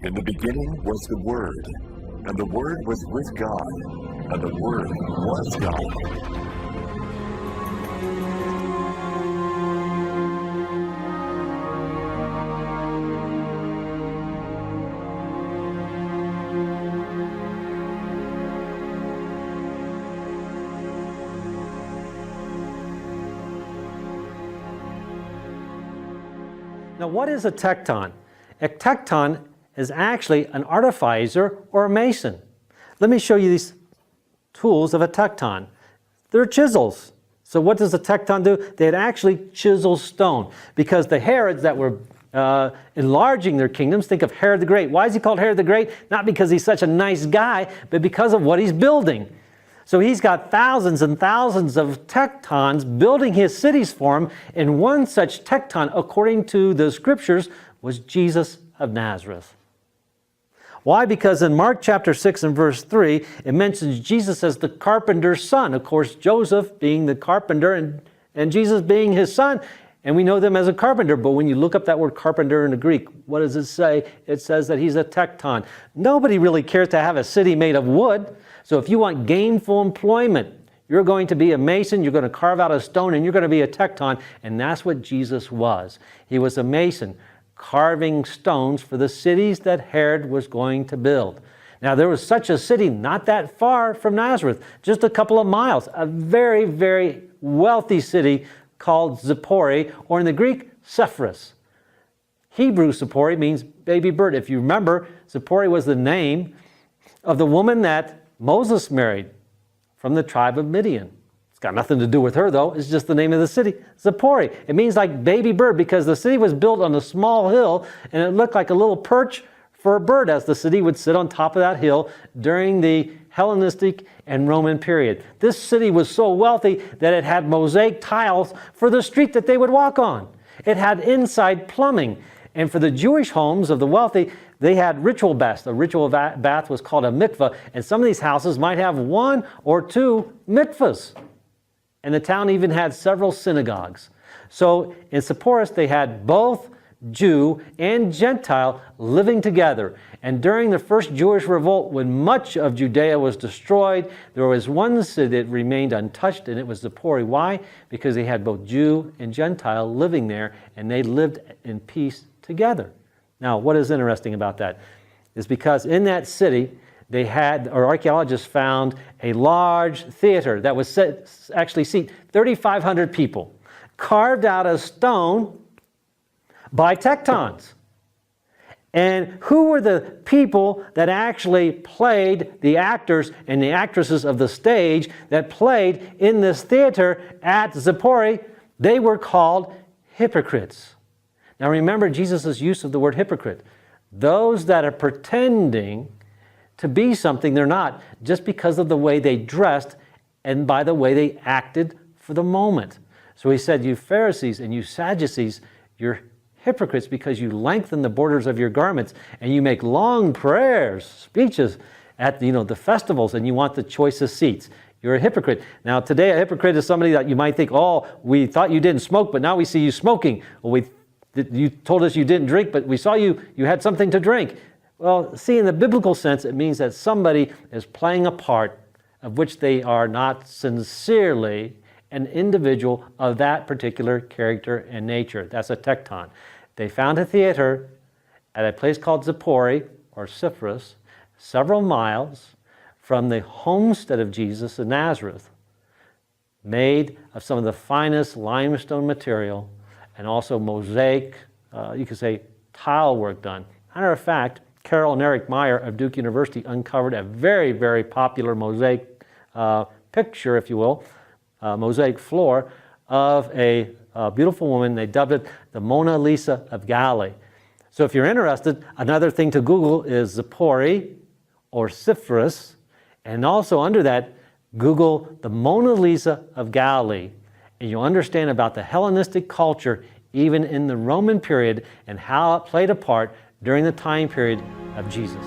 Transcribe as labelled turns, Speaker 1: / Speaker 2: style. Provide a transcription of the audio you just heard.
Speaker 1: In the beginning was the Word, and the Word was with God, and the Word was God.
Speaker 2: Now, what is a tecton? A tecton is actually an artificer or a mason. Let me show you these tools of a tecton. They're chisels. So what does a tecton do? They'd actually chisel stone, because the Herods that were enlarging their kingdoms, think of Herod the Great. Why is he called Herod the Great? Not because he's such a nice guy, but because of what he's building. So he's got thousands and thousands of tectons building his cities for him, and one such tecton, according to the scriptures, was Jesus of Nazareth. Why? Because in Mark chapter 6 and verse 3, it mentions Jesus as the carpenter's son. Of course, Joseph being the carpenter and Jesus being his son, and we know them as a carpenter. But when you look up that word carpenter in the Greek, what does it say? It says that he's a tecton. Nobody really cares to have a city made of wood. So if you want gainful employment, you're going to be a mason, you're going to carve out a stone, and you're going to be a tecton. And that's what Jesus was. He was a mason, carving stones for the cities that Herod was going to build. Now, there was such a city not that far from Nazareth, just a couple of miles, a very, very wealthy city called Zippori, or in the Greek, Sepphoris. Hebrew Zippori means baby bird. If you remember, Zippori was the name of the woman that Moses married from the tribe of Midian. It's got nothing to do with her, though. It's just the name of the city, Zippori. It means like baby bird, because the city was built on a small hill, and it looked like a little perch for a bird, as the city would sit on top of that hill during the Hellenistic and Roman period. This city was so wealthy that it had mosaic tiles for the street that they would walk on. It had inside plumbing. And for the Jewish homes of the wealthy, they had ritual baths. A ritual bath was called a mikveh, and some of these houses might have 1 or 2 mikvahs. And the town even had several synagogues. So in Sepphoris, they had both Jew and Gentile living together. And during the first Jewish revolt, when much of Judea was destroyed, there was one city that remained untouched, and it was Zippori. Why? Because they had both Jew and Gentile living there, and they lived in peace together. Now, what is interesting about that is because in that city, they had, or archaeologists found, a large theater that was actually seat 3,500 people, carved out of stone by tectons. And who were the people that actually played, the actors and the actresses of the stage that played in this theater at Zippori? They were called hypocrites. Now remember Jesus' use of the word hypocrite. Those that are pretending to be something they're not, just because of the way they dressed and by the way they acted for the moment. So he said, you Pharisees and you Sadducees, you're hypocrites because you lengthen the borders of your garments and you make long prayers, speeches at the festivals, and you want the choicest seats. You're a hypocrite. Now today, a hypocrite is somebody that you might think, oh, we thought you didn't smoke, but now we see you smoking. Well, you told us you didn't drink, but we saw you had something to drink. Well, see, in the biblical sense, it means that somebody is playing a part of which they are not sincerely an individual of that particular character and nature. That's a tecton. They found a theater at a place called Zippori, or Sepphoris, several miles from the homestead of Jesus in Nazareth, made of some of the finest limestone material and also mosaic, you could say, tile work done. Matter of fact, Carol and Eric Meyer of Duke University uncovered a very, very popular mosaic picture, if you will, mosaic floor of a beautiful woman. They dubbed it the Mona Lisa of Galilee. So if you're interested, another thing to Google is Zippori or Sepphoris, and also under that, Google the Mona Lisa of Galilee, and you'll understand about the Hellenistic culture even in the Roman period and how it played a part during the time period of Jesus.